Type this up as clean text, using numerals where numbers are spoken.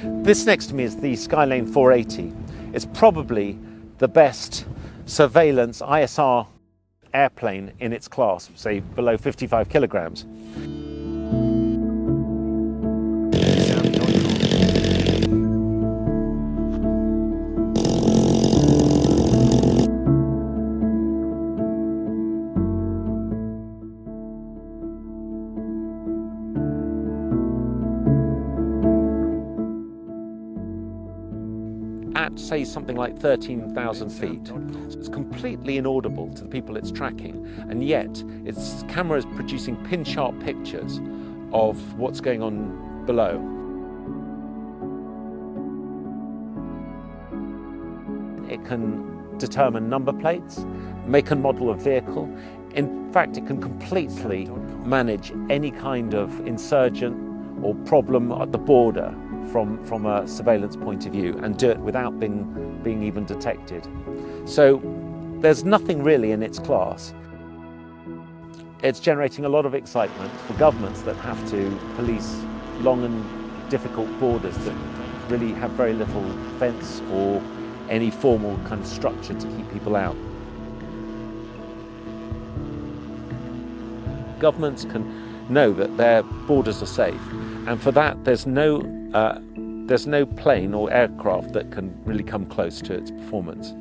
This next to me is the SkyLane-480. It's probably the best surveillance ISR airplane in its class, say below 55 kilograms. At, say, something like 13,000 feet. So it's completely inaudible to the people it's tracking, and yet its camera is producing pin-sharp pictures of what's going on below. It can determine number plates, make and model a vehicle. In fact, it can completely manage any kind of insurgent or problem at the border from a surveillance point of view, and do it without being even detected. So there's nothing really in its class. It's generating a lot of excitement for governments that have to police long and difficult borders that really have very little fence or any formal kind of structure to keep people out. Governments can know that their borders are safe, and for that there's no plane or aircraft that can really come close to its performance.